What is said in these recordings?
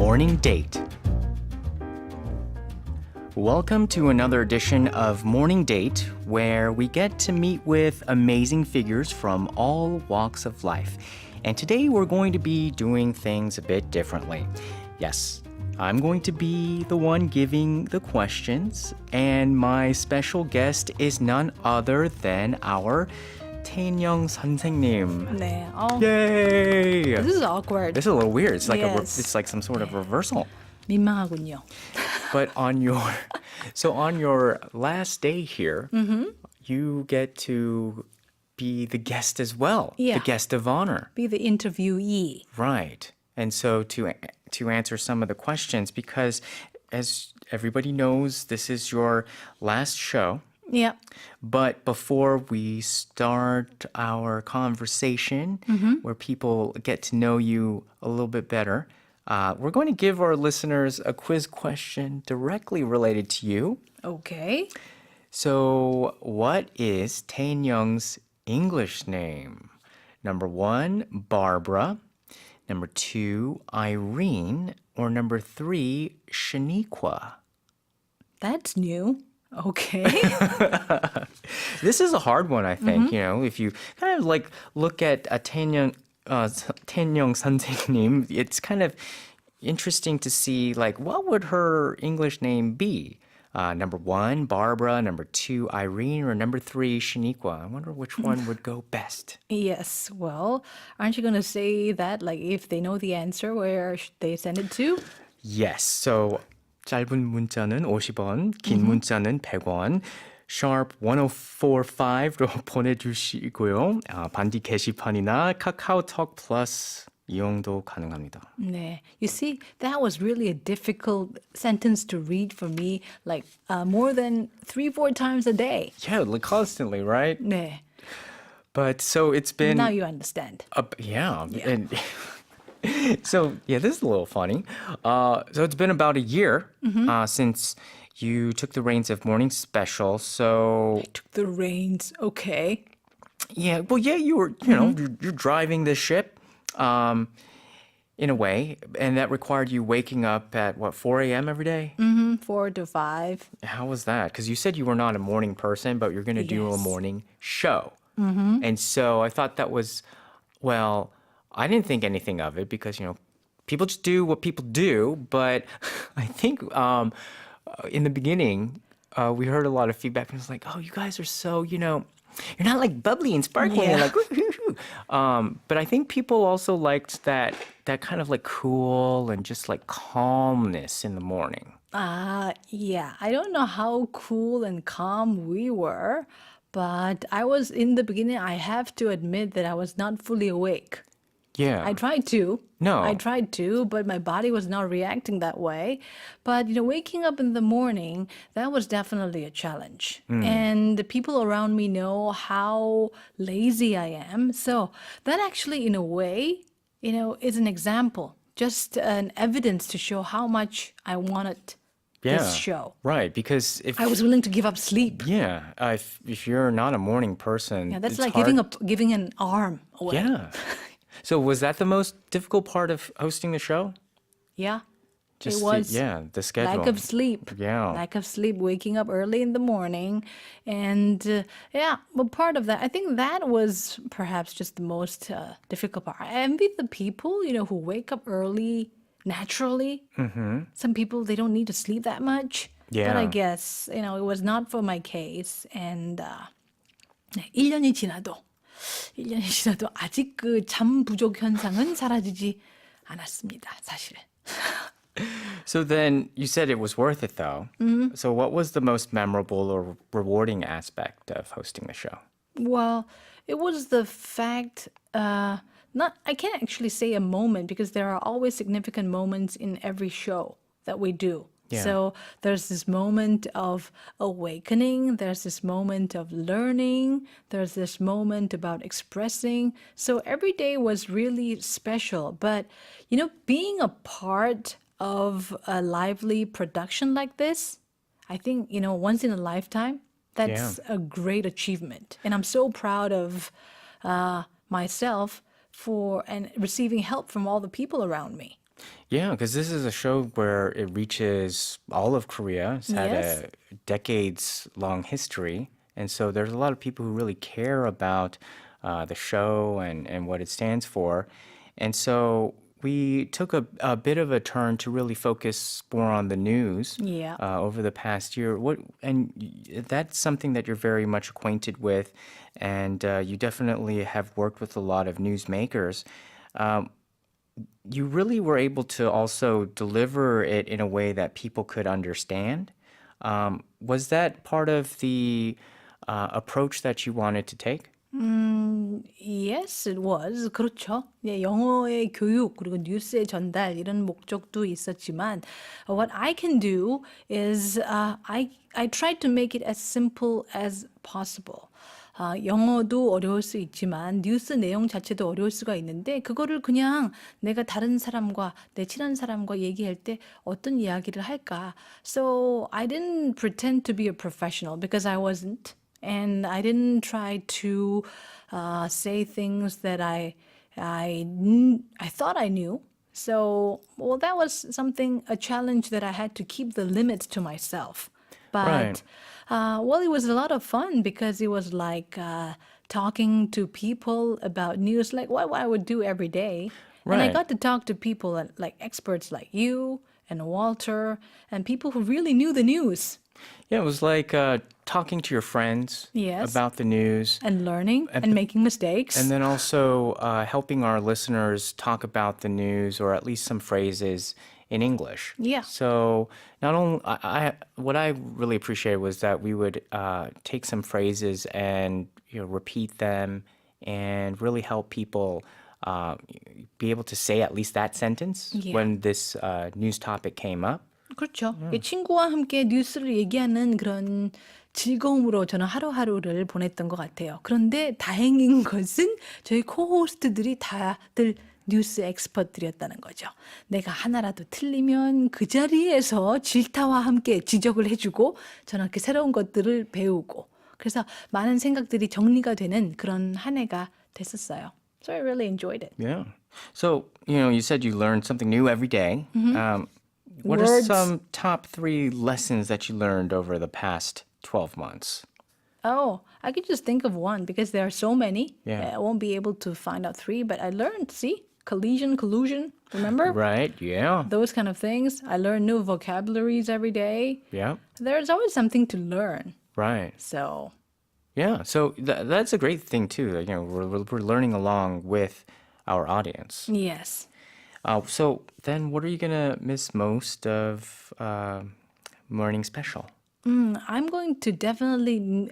Morning Date. Welcome to another edition of Morning Date, where we get to meet with amazing figures from all walks of life. And today we're going to be doing things a bit differently. Yes, I'm going to be the one giving the questions, and my special guest is none other than our 태인영 선생님. 네. Oh, Yay! this is awkward. This is a little weird. It's like Yes. it's like some sort of reversal. 민망하군요. But on your last day here, you get to be the guest as well. Yeah. The guest of honor. Be the interviewee. Right. And so to answer some of the questions, because as everybody knows, this is your last show. Yeah. But before we start our conversation, where people get to know you a little bit better, we're going to give our listeners a quiz question directly related to you. Okay. So, what is 태인영's English name? Number 1, Barbara. Number 2, Irene. Or number 3, Shaniqua. That's new. Okay. This is a hard one, I think. You know, if you kind of like look at 태인영 선생님, it's kind of interesting to see like what would her English name be? Number 1, Barbara. Number 2, Irene. Or number 3, Shaniqua. I wonder which one would go best. Yes. Well, aren't you going to say that, like, if they know the answer, where should they send it to? Yes. So 짧은 문자는 50원, 긴 문자는 100원. sharp 1045로 보내주시고요. 반디 게시판이나 카카오톡 플러스 이용도 가능합니다. 네. You see, that was really a difficult sentence to read for me, like more than 3-4 times a day. Yeah, like constantly, right? 네. But so it's been... Now you understand. Yeah. And so, yeah, this is a little funny. So it's been about a year since you took the reins of Morning Special. So Took the reins. Okay. yeah, well, yeah, you were, you know, you're driving the ship in a way, and that required you waking up at what, 4 a.m. every day? 4 to 5. How was that? Because you said you were not a morning person, but you're going to do a Yes. morning show. And so I thought that was, well, I didn't think anything of it because, you know, people just do what people do. But I think in the beginning, we heard a lot of feedback. And it was like, oh, you guys are so, you know, you're not like bubbly and sparkly. Yeah. And like, woo-hoo-hoo. But I think people also liked that kind of like cool and just like calmness in the morning. Yeah. I don't know how cool and calm we were, but I was in the beginning, I have to admit that I was not fully awake. Yeah. I tried to. No. I tried to, but my body was not reacting that way. But, you know, waking up in the morning, that was definitely a challenge. And the people around me know how lazy I am. So that actually, in a way, you know, is an example, just an evidence to show how much I wanted this show. Right, because if I was willing to give up sleep. if you're not a morning person, Yeah, that's it's like hard. giving an arm away. Yeah. So was that the most difficult part of hosting the show? Yeah. Just it was the schedule. lack of sleep. Yeah. Lack of sleep, waking up early in the morning. And but part of that, I think that was perhaps just the most difficult part. I envy the people, you know, who wake up early naturally. Some people, they don't need to sleep that much. But I Yeah. guess, you know, it was not for my case. And 1년이 지나도 아직 그 잠 부족 현상은 사라지지 않았습니다, 사실은. So then you said it was worth it though. So what was the most memorable or rewarding aspect of hosting the show? Well, it was the fact, I can't actually say a moment because there are always significant moments in every show that we do. Yeah. So there's this moment of awakening, there's this moment of learning, there's this moment about expressing. So every day was really special. But, you know, being a part of a lively production like this, I think, you know, once in a lifetime, that's a great achievement. And I'm so proud of myself for and receiving help from all the people around me Yeah, because this is a show where it reaches all of Korea. It's had Yes. a decades-long history. And so there's a lot of people who really care about the show and what it stands for. And so we took a bit of a turn to really focus more on the news Yeah. over the past year. That's something that you're very much acquainted with, and you definitely have worked with a lot of newsmakers. You really were able to also deliver it in a way that people could understand. Was that part of the approach that you wanted to take? Yes, it was. 그렇죠. 예, 영어의 교육 그리고 뉴스의 전달 이런 목적도 있었지만 what I can do is I tried to make it as simple as possible. 영어도 어려울 수 있지만 뉴스 내용 자체도 어려울 수가 있는데 그거를 그냥 내가 다른 사람과 내 친한 사람과 얘기할 때 어떤 이야기를 할까? So I didn't pretend to be a professional because I wasn't. And I didn't try to say things that I thought I knew. So, well, that was a challenge that I had to keep the limits to myself. Right. But, well, it was a lot of fun because it was like talking to people about news, like what I would do every day. And I Right. got to talk to people like experts like you and Walter and people who really knew the news. Yeah, it was like talking to your friends Yes. about the news. And learning and making mistakes. And then also helping our listeners talk about the news or at least some phrases in English. Yeah. So not only what I really appreciated was that we would take some phrases and repeat them and really help people be able to say at least that sentence Yeah. when this news topic came up. 그렇죠. 이 친구와 함께 뉴스를 얘기하는 그런 즐거움으로 저는 하루하루를 보냈던 것 같아요. 그런데 다행인 것은 저희 코호스트들이 다들 뉴스 엑스퍼트들이었다는 거죠. 내가 하나라도 틀리면 그 자리에서 질타와 함께 지적을 해주고 저는 이렇게 새로운 것들을 배우고 그래서 많은 생각들이 정리가 되는 그런 한 해가 됐었어요. So I really enjoyed it. Yeah. So, you said you learned something new every day. What are Words. some top 3 lessons that you learned over the past 12 months? Oh, I could just think of one because there are so many. Yeah. I won't be able to find out 3, but I learned, see, collusion, remember? Right, yeah. Those kind of things. I learn new vocabularies every day. Yeah, There's always something to learn. right. So, Yeah, so that's a great thing too. That, we're learning along with our audience. yes. So then what are you going to miss most of Morning Special? I'm going to definitely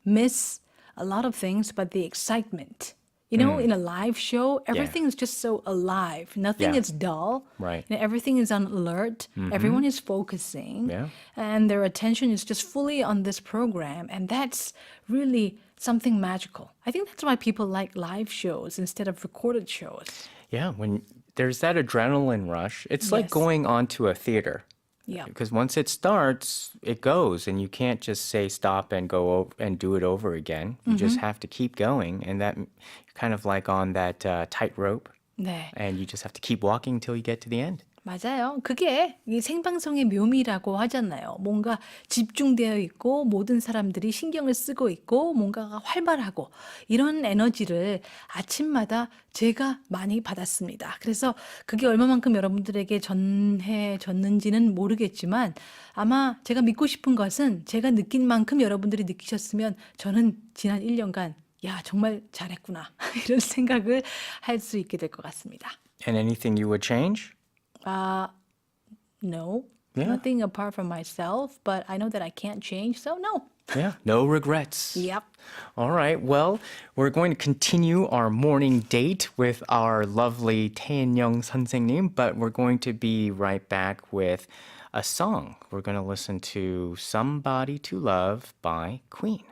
miss a lot of things, but the excitement. You know, in a live show, everything is just so alive. Nothing Yeah. is dull. Right. Everything is on alert. Everyone is focusing. Yeah. And their attention is just fully on this program. And that's really something magical. I think that's why people like live shows instead of recorded shows. Yeah, when there's that adrenaline rush, it's like Yes. going onto a theater. Yeah. Because once it starts, it goes, and you can't just say stop and go and do it over again. You just have to keep going, and that kind of like on that tightrope, 네. and you just have to keep walking until you get to the end. 맞아요. 그게 이 생방송의 묘미라고 하잖아요. 뭔가 집중되어 있고 모든 사람들이 신경을 쓰고 있고 뭔가가 활발하고 이런 에너지를 아침마다 제가 많이 받았습니다. 그래서 그게 얼마만큼 여러분들에게 전해졌는지는 모르겠지만 아마 제가 믿고 싶은 것은 제가 느낀 만큼 여러분들이 느끼셨으면 저는 지난 1년간 야 정말 잘했구나 이런 생각을 할 수 있게 될 것 같습니다. And anything you would change? No, Yeah. nothing apart from myself, but I know that I can't change, so no. Yeah, no regrets. Yep. All right. Well, we're going to continue our morning date with our lovely 태인영 선생님, but we're going to be right back with a song. We're going to listen to Somebody to Love by Queen.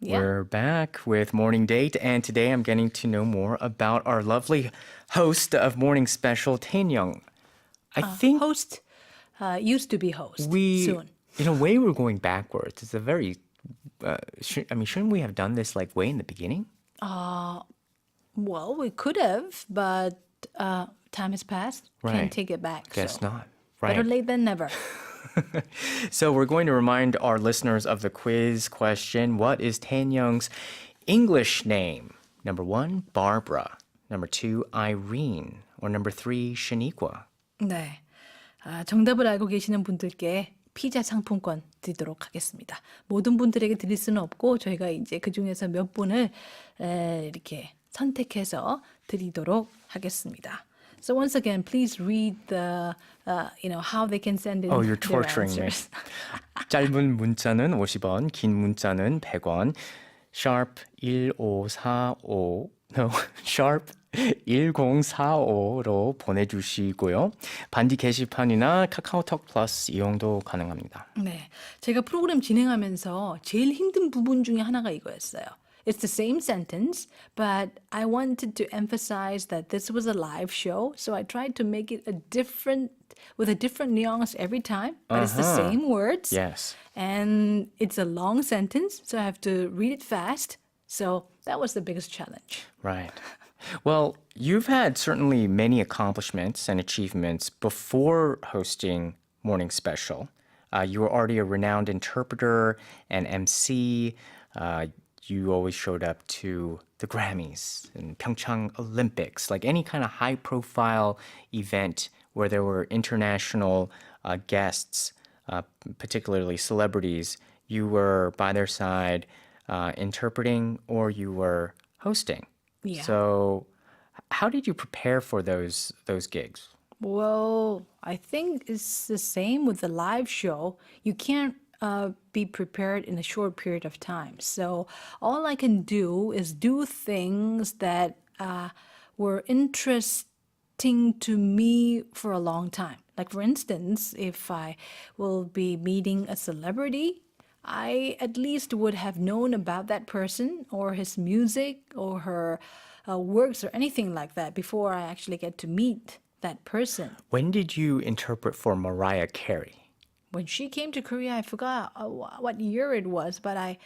Yeah. We're back with Morning Date, and today I'm getting to know more about our lovely host of Morning Special, Taenyung. I think Host used to be host. we, soon. in a way, we're going backwards. It's a very, shouldn't we have done this like way in the beginning? Well, we could have, but time has passed. Right. Can't take it back. Guess so not. Better Right. late than never. So we're going to remind our listeners of the quiz question. What is Taehyung's English name? Number 1, Barbara. Number 2, Irene. Or number 3, Shaniqua. 네. 정답을 알고 계시는 분들께 피자 상품권 드리도록 하겠습니다. 모든 분들에게 드릴 수는 없고 저희가 이제 그 중에서 몇 분을 이렇게 선택해서 드리도록 하겠습니다. So once again, please read the, how they can send in Oh, you're their torturing me. answers. 짧은 문자는 50원, 긴 문자는 100원. sharp 1545 no, sharp 1045로 보내주시고요. 반디 게시판이나 카카오톡 플러스 이용도 가능합니다. 네, 제가 프로그램 진행하면서 제일 힘든 부분 중에 하나가 이거였어요. It's the same sentence, but I wanted to emphasize that this was a live show, so I tried to make it with a different nuance every time, but it's the same words. Yes. And it's a long sentence, so I have to read it fast. So that was the biggest challenge. Right. Well, you've had certainly many accomplishments and achievements before hosting Morning Special. You were already a renowned interpreter and MC. You always showed up to the Grammys and Pyeongchang Olympics, like any kind of high-profile event where there were international guests, particularly celebrities. You were by their side interpreting or you were hosting. Yeah. So how did you prepare for those gigs? Well, I think it's the same with the live show. You can't be prepared in a short period of time. So all I can do is do things that were interesting to me for a long time. Like for instance, if I will be meeting a celebrity, I at least would have known about that person or his music or her works or anything like that before I actually get to meet that person. When did you interpret for Mariah Carey? When she came to Korea, I forgot what year it was, but I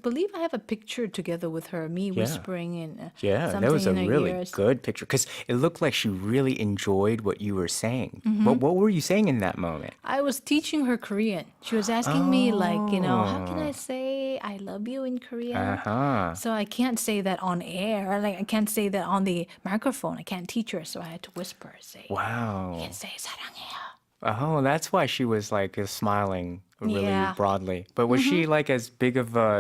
believe I have a picture together with her, me whispering in Yeah, something that was a in her really ears. good picture because it looked like she really enjoyed what you were saying. What were you saying in that moment? I was teaching her Korean. She was asking me how can I say I love you in Korean? So I can't say that on air. Like I can't say that on the microphone. I can't teach her, so I had to whisper, say, Wow. you can say 사랑해요. Oh, that's why she was like smiling really Yeah. broadly. But was she like as big of a,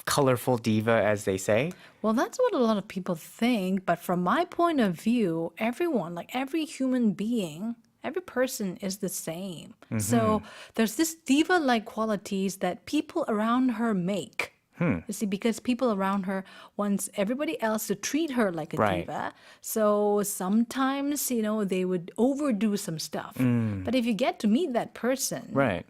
colorful diva as they say? Well, that's what a lot of people think. But from my point of view, everyone, like every human being, every person is the same. So there's this diva-like qualities that people around her make. You see, because people around her wants everybody else to treat her like a Right. diva. So sometimes, they would overdo some stuff. But if you get to meet that person, Right.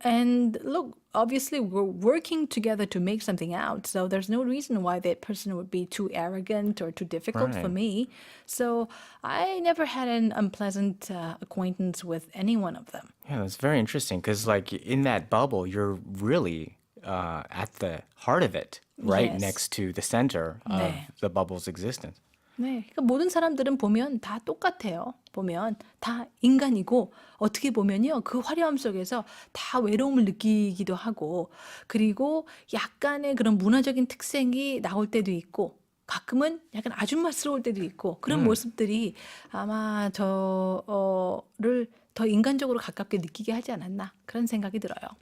And look, obviously we're working together to make something out. So there's no reason why that person would be too arrogant or too difficult for Right. me. So I never had an unpleasant acquaintance with any one of them. Yeah, that's very interesting because like in that bubble, you're really at the heart of it, right Yes. next to the center of 네. the bubble's existence. 네, 그러니까 모든 사람들은 보면 다 똑같아요. 보면 다 인간이고 어떻게 보면요 그 화려함 속에서 다 외로움을 느끼기도 하고 그리고 약간의 그런 문화적인 특색이 나올 때도 있고 가끔은 약간 아줌마스러울 때도 있고 그런 모습들이 아마 저를 더 인간적으로 가깝게 느끼게 하지 않았나 그런 생각이 들어요.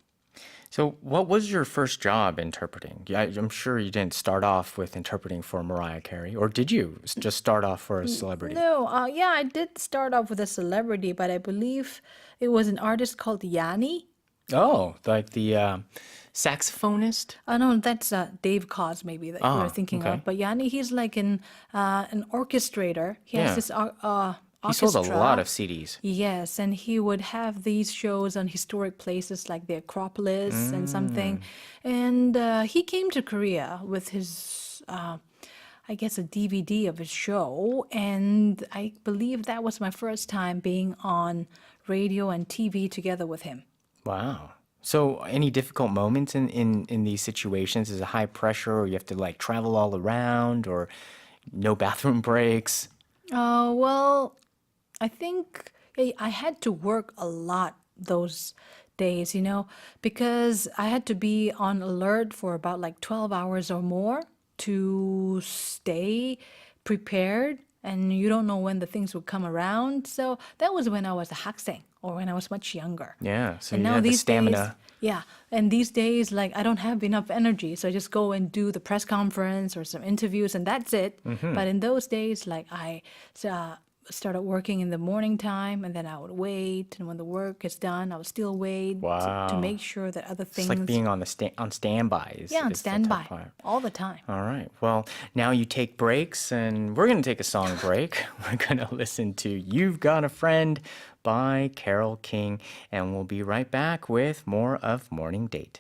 So, what was your first job interpreting? I'm sure you didn't start off with interpreting for Mariah Carey, or did you just start off for a celebrity? No, I did start off with a celebrity, but I believe it was an artist called Yanni. Oh, like the saxophonist? No, that's Dave Koz maybe that you were thinking okay. of. But Yanni, he's like an orchestrator. He Yeah. has this He sold a orchestra. lot of CDs. Yes, and he would have these shows on historic places like the Acropolis and something. And he came to Korea with his, I guess, a DVD of his show. And I believe that was my first time being on radio and TV together with him. Wow. So, any difficult moments in these situations? Is it high pressure, or you have to like travel all around, or no bathroom breaks? Well, I think I had to work a lot those days, because I had to be on alert for about like 12 hours or more to stay prepared. And you don't know when the things would come around. So that was when I was a 학생 or when I was much younger. Yeah, so And you now have the these days, stamina. yeah, and these days, like I don't have enough energy, so I just go and do the press conference or some interviews, and that's it. But in those days, like I uh, started working in the morning time, and then I would wait, and when the work is done, I would still wait to Wow. make sure that other It's like things, being on on standby yeah, on is the tough standby part. all the time. All right. Well, now you take breaks, and we're going to take a song break. We're going to listen to You've Got a Friend by Carole King, and we'll be right back with more of Morning Date.